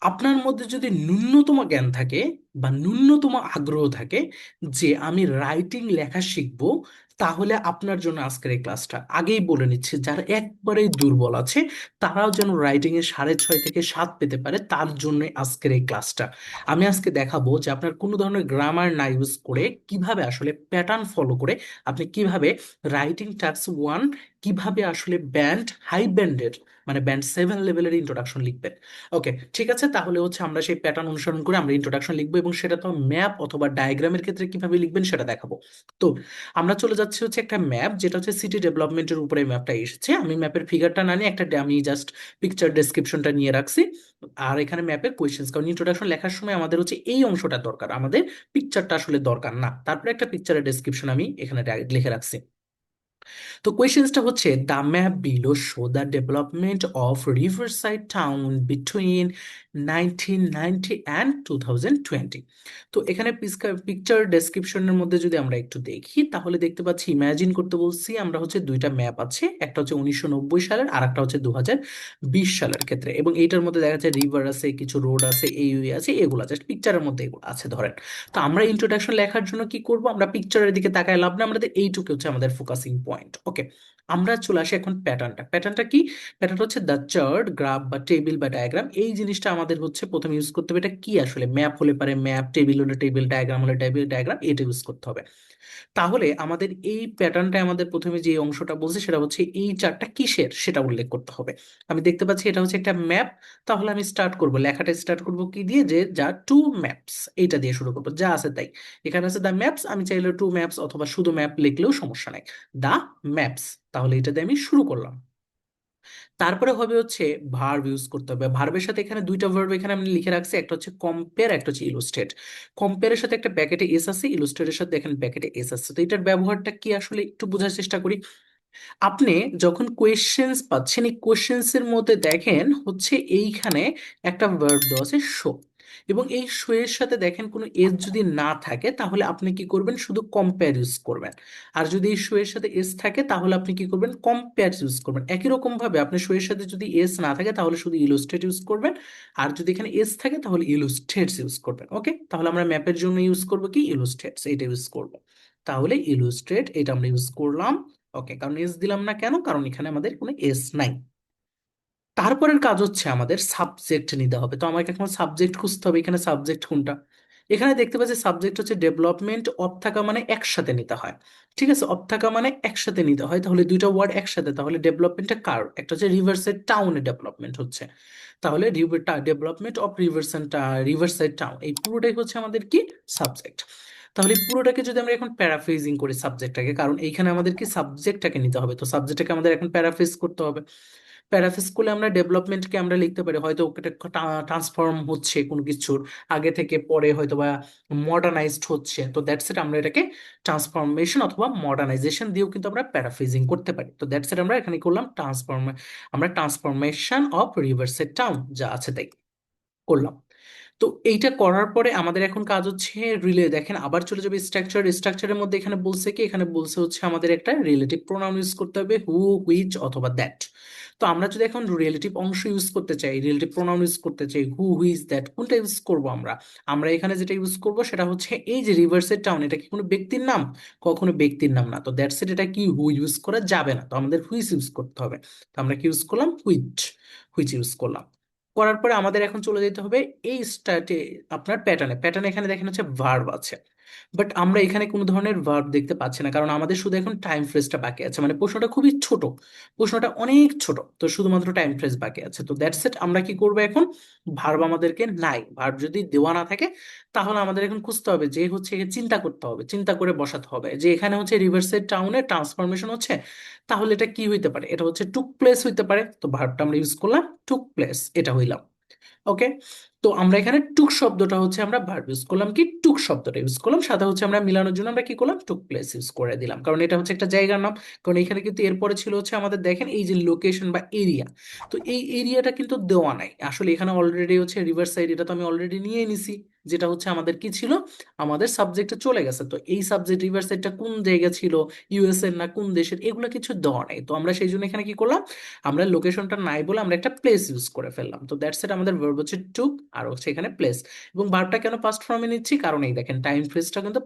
আপনার মধ্যে যদি ন্যূনতম জ্ঞান থাকে বা ন্যূনতম আগ্রহ থাকে যে আমি রাইটিং লেখা শিখব, তাহলে আপনার জন্য আজকের এই ক্লাসটা। আগেই বলে নিচ্ছি, যারা একবারেই দুর্বল আছে তারাও যেন রাইটিং এ 6.5 থেকে 7 পেতে পারে, তার জন্য আজকের এই ক্লাসটা। আমি আজকে দেখাবো যে আপনার কোনো ধরনের গ্রামার না ইউজ করে কিভাবে আসলে প্যাটার্ন ফলো করে আপনি কিভাবে রাইটিং টাস্ক 1 কিভাবে আসলে ব্যান্ড হাই ব্যান্ডের মানে ব্যান্ড 7 লেভেলের ইন্ট্রোডাকশন লিখবেন। ওকে, ঠিক আছে, তাহলে হচ্ছে আমরা সেই প্যাটার্ন অনুসরণ করে আমরা ইন্ট্রোডাকশন লিখবো এবং সেটা তো ম্যাপ অথবা ডায়াগ্রামের ক্ষেত্রে কিভাবে লিখবেন সেটা দেখাবো। তো আমরা চলে যাচ্ছি হচ্ছে একটা ম্যাপ, যেটা হচ্ছে সিটি ডেভেলপমেন্টের উপরে ম্যাপটা এসেছে। আমি ম্যাপের ফিগারটা না নিয়ে একটা আমি জাস্ট পিকচার ডেসক্রিপশনটা নিয়ে রাখছি। আর এখানে ম্যাপের কোয়েশ্চেন্স, কারণ ইন্ট্রোডাকশন লেখার সময় আমাদের হচ্ছে এই অংশটা দরকার, আমাদের পিকচারটা আসলে দরকার না। তারপরে একটা পিকচারের ডেসক্রিপশন আমি এখানে লিখে রাখছি। তো কোয়েশ্চেন্সটা হচ্ছে, the map below show the development of riverside town between 1990 and 2020। তো এখানে পিকচার ডেসক্রিপশনের মধ্যে যদি আমরা একটু দেখি তাহলে দেখতে পাচ্ছি, ইমাজিন করতে বলছি আমরা হচ্ছে দুইটা ম্যাপ আছে, একটা হচ্ছে 1990 সালের আর একটা হচ্ছে 2020 সালের ক্ষেত্রে, এবং এইটার মধ্যে দেখা যাচ্ছে রিভার আছে, কিছু রোড আছে, এই ওই আছে, এগুলো জাস্ট পিকচারের মধ্যে এগুলো আছে ধরেন। তো আমরা ইন্ট্রোডাকশন লেখার জন্য কি করব, আমরা পিকচারের দিকে তাকায় লাভ না, আমাদের এইটুকু হচ্ছে আমাদের ফোকাসিং পয়েন্ট। ওকে, আমরা চলে আসি এখন প্যাটার্নটা কি? প্যাটার্ন হচ্ছে দ্য চার্ট, গ্রাফ বা টেবিল বা ডায়াগ্রাম, এই জিনিসটা আমাদের হচ্ছে প্রথমে ইউজ করতে হবে। এটা কি আসলে? ম্যাপ হলে পারে ম্যাপ, টেবিল হলে টেবিল, ডায়াগ্রাম হলে টেবিল ডায়াগ্রাম, এটা ইউজ করতে হবে। তাহলে আমাদের এই প্যাটার্নটা আমাদের প্রথমে যে অংশটা বলছে সেটা হচ্ছে এই চারটা কিসের সেটা উল্লেখ করতে হবে। আমি দেখতে পাচ্ছি এটা হচ্ছে একটা ম্যাপ। তাহলে আমি স্টার্ট করব, লেখাটা স্টার্ট করব কি দিয়ে, যে যা টু ম্যাপস, এইটা দিয়ে শুরু করবো, যা আছে তাই। এখানে আছে দ্য ম্যাপস, আমি চাইলে টু ম্যাপস অথবা শুধু ম্যাপ লিখলেও সমস্যা নাই। দ্য ম্যাপস, তাহলে এটা দিয়ে আমি শুরু করলাম। তারপরে হবে হচ্ছে ভার্ব ইউজ করতে হবে। ভার্বের সাথে এখানে দুইটা ভার্ব এখানে আমি লিখে রাখছি, একটা হচ্ছে কম্পেয়ার, একটা হচ্ছে ইলুস্ট্রেট। কম্পেয়ারের সাথে একটা ব্যাকেটে এস আছে, ইলুস্ট্রেটের সাথে এখানে ব্যাকেটে এস আছে। তো এটার ব্যবহারটা কি আসলে একটু বোঝার চেষ্টা করি। আপনি যখন কোয়েশ্চেন্স পাচ্ছেন, এই কোয়েশ্চেন্স এর মধ্যে দেখেন হচ্ছে এইখানে একটা ভার্ব দেওয়া আছে শো, এবং এই শো এর সাথে দেখেন কোনো এস যদি না থাকে তাহলে আপনি কি করবেন, শুধু কম্পেয়ার ইউজ করবেন। আর যদি এই শো এর সাথে এস থাকে তাহলে আপনি কি করবেন, কম্পেয়ার ইউজ করবেন। একই রকম ভাবে আপনি শো এর সাথে যদি এস না থাকে তাহলে শুধু ইলুস্ট্রেট ইউজ করবেন, আর যদি এখানে এস থাকে তাহলে ইলুস্ট্রেটস ইউজ করবেন। ওকে, তাহলে আমরা ম্যাপের জন্য ইউজ করব কি, ইলুস্ট্রেটস, এটা ইউজ করব। তাহলে ইলুস্ট্রেট এটা আমরা ইউজ করলাম। ওকে, কারণ এস দিলাম না কেন, কারণ এখানে আমাদের কোনো এস নাই। তারপরের কাজ হচ্ছে আমাদের সাবজেক্ট নিতে হবে। তো আমাকে এখন সাবজেক্ট খুঁজতে হবে, এখানে সাবজেক্ট কোনটা। এখানে দেখতে পাচ্ছি সাবজেক্ট হচ্ছে ডেভেলপমেন্ট অফ থাকা, মানে একসাথে নিতে হয়। ঠিক আছে, অফ থাকা মানে একসাথে নিতে হয়, তাহলে দুইটা ওয়ার্ড একসাথে, তাহলে ডেভেলপমেন্টটা কার, একটা হচ্ছে রিভারসাইড টাউনের ডেভেলপমেন্ট হচ্ছে, তাহলে ডেভেলপমেন্ট অফ রিভারসাইড টাউন, এই পুরোটাই হচ্ছে আমাদের কি, সাবজেক্ট। তাহলে এই পুরোটাকে যদি আমরা এখন প্যারাফ্রেজিং করি সাবজেক্টটাকে, কারণ এইখানে আমাদের কি সাবজেক্টটাকে নিতে হবে, তো সাবজেক্টটাকে আমাদের এখন প্যারাফ্রেজ করতে হবে। প্যারাফ্রেজ করলে আমরা ডেভেলপমেন্টকে আমরা লিখতে পারি হয়তো ওটা ট্রান্সফর্ম হচ্ছে কোনো কিছুর, আগে থেকে পরে হয়তো বা মডার্নাইজড হচ্ছে, তো দ্যাটস ইট, আমরা এটাকে ট্রান্সফরমেশন অথবা মডার্নাইজেশন দিয়েও কিন্তু আমরা প্যারাফ্রেজিং করতে পারি। তো দ্যাটস ইট, আমরা এখানে করলাম আমরা ট্রান্সফরমেশন অফ রিভার্সের টাউন, যা আছে তাই করলাম। তো এইটা করার পরে আমাদের এখন কাজ হচ্ছে রিলে, দেখেন আবার চলে যাবে স্ট্রাকচারের মধ্যে, এখানে বলছে কি, এখানে বলছে হচ্ছে আমাদের একটা রিলেটিভ প্রোনাউন ইউজ করতে হবে, হু, হুইচ অথবা দ্যাট। তো আমরা যদি এখন রিলেটিভ অংশ ইউজ করতে চাই, রিলেটিভ প্রোনাউন ইউজ করতে চাই, হু, হুইচ, দ্যাট, কোনটা ইউজ করব আমরা? আমরা এখানে যেটা ইউজ করব সেটা হচ্ছে এই যে রিভার্সের টাউন, এটা কি কোনো ব্যক্তির নাম? কখনো ব্যক্তির নাম না, তো দ্যাটস ইট, এটা কি হু ইউজ করা যাবে না, তো আমাদের হুইচ ইউজ করতে হবে। তো আমরা কি ইউজ করলাম, হুইচ, হুইচ ইউজ করলাম। করার পরে আমাদের এখন চলে যেতে হবে এই স্টার্টে, আপনার প্যাটার্নে এখানে দেখেন হচ্ছে ভার্ব আছে, বাট আমরা এখানে কোনো ধরনের ভার্ব দেখতে পাচ্ছি না, কারণ আমাদের শুধু এখন টাইম ফ্রেজটা বাকি আছে, মানে প্রশ্নটা খুবই ছোট, প্রশ্নটা অনেক ছোট, তো শুধুমাত্র টাইম ফ্রেজ বাকি আছে। তো দ্যাটস ইট, আমরা কি করবো এখন, ভার্ব আমাদেরকে নাই, ভার্ব যদি দেওয়া না থাকে তাহলে আমাদের এখন খুঁজতে হবে, যে হচ্ছে চিন্তা করতে হবে, চিন্তা করে বসাতে হবে যে এখানে হচ্ছে রিভার্সের টাউনে ট্রান্সফরমেশন হচ্ছে, তাহলে এটা কি হইতে পারে, এটা হচ্ছে টুক প্লেস হইতে পারে, তো ভার্বটা আমরা ইউজ করলাম টুক প্লেস, এটা হইলাম। ওকে, তো আমরা এখানে টুক শব্দটা হচ্ছে আমরা ভার্ব ইউজ করলাম কি, টুক শব্দটা ইউজ করলাম, সাথে হচ্ছে আমরা মিলানোর জন্য আমরা কি করলাম, টুক প্লেস ইউজ করে দিলাম, কারণ এটা হচ্ছে একটা জায়গার নাম। কারণ এখানে কিন্তু এরপরে ছিল হচ্ছে আমাদের দেখেন এই যে লোকেশন বা এরিয়া, তো এই এরিয়াটা কিন্তু দেওয়া নাই আসলে, এখানে অলরেডি হচ্ছে রিভার সাইড, এটা তো আমি অলরেডি নিয়ে নিছি, যেটা হচ্ছে আমাদের কি ছিল, আমাদের সাবজেক্টে চলে গেছে। তো এই সাবজেক্ট রিভার সাইডটা কোন জায়গা ছিল, ইউএস এর না কোন দেশের, এগুলো কিছু দেওয়া নাই। তো আমরা সেই জন্য এখানে কি করলাম, আমরা লোকেশনটা নাই বলে আমরা একটা প্লেস ইউজ করে ফেললাম। তো দ্যাটস ইট, আমাদের ভার্ব হচ্ছে টুক আর হচ্ছে এখানে প্লেস। এবং ভার্বটা কেন পাস্ট ফর্মে নিচ্ছি, কারণ এই দেখেন টাইম ফ্রেজটা কিন্তু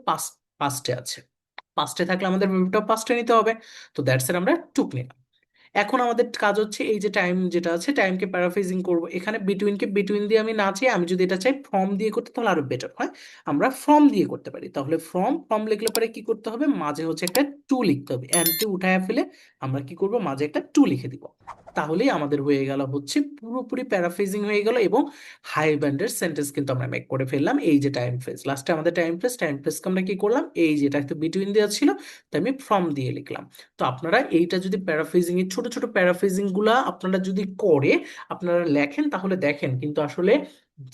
পাস্টে আছে, পাস্টে থাকলে আমাদের ভার্বটা পাস্টে নিতে হবে। তো দ্যাটস ইট, আমরা টুক নিলাম। এখন আমাদের কাজ হচ্ছে এই যে টাইম যেটা আছে, টাইমকে প্যারাফ্রেজিং করব। এখানে বিটুইনকে বিটুইন দিয়ে আমি না চাই, আমি যদি এটা চাই ফ্রম দিয়ে করতে, তাহলে আরো বেটার হয়। আমরা ফ্রম দিয়ে করতে পারি। তাহলে ফ্রম ফ্রম লিখলে পরে কি করতে হবে, মাঝে হচ্ছে একটা টু লিখতে হবে, এনটি উঠায় ফেলে আমরা কি করব, মাঝে একটা টু লিখে দিব। তাহলেই আমাদের হয়ে গেল হচ্ছে পুরোপুরি প্যারাফ্রেজিং হয়ে গেল, এবং হাই ব্যান্ডের সেন্টেন্স কিন্তু আমরা মেক করে ফেললাম। এই যে টাইম ফ্রেজ, লাস্টে আমাদের টাইম ফ্রেজকে আমরা কি করলাম, এই যেটা একটু বিটুইন দেওয়া ছিল, তাই আমি ফ্রম দিয়ে লিখলাম। তো আপনারা এইটা যদি প্যারাফ্রেজিং এর ছোট ছোট প্যারাফ্রেজিং গুলা আপনারা যদি করে আপনারা লেখেন, তাহলে দেখেন কিন্তু আসলে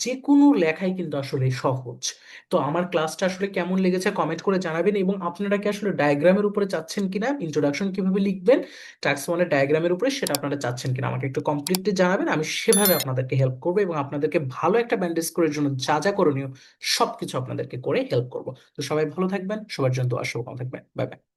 যে কোনো লেখাই কিন্তু আসলে সহজ। তো আমার ক্লাসটা আসলে কেমন লেগেছে কমেন্ট করে জানাবেন, এবং আপনারা কি আসলে ডায়াগ্রামের উপরে চাচ্ছেন কিনা, ইন্ট্রোডাকশন কিভাবে লিখবেন টাক্স ওয়ানের ডায়াগ্রামের উপরে, সেটা আপনারা চাচ্ছেন কিনা আমাকে একটু কমপ্লিটলি জানাবেন। আমি সেভাবে আপনাদেরকে হেল্প করবো, এবং আপনাদেরকে ভালো একটা ব্যান্ডেজ করার জন্য যা যা করণীয় সবকিছু আপনাদেরকে করে হেল্প করবো। তো সবাই ভালো থাকবেন, সবার জন্য দোয়া শুভকামনা থাকবেন। Bye bye.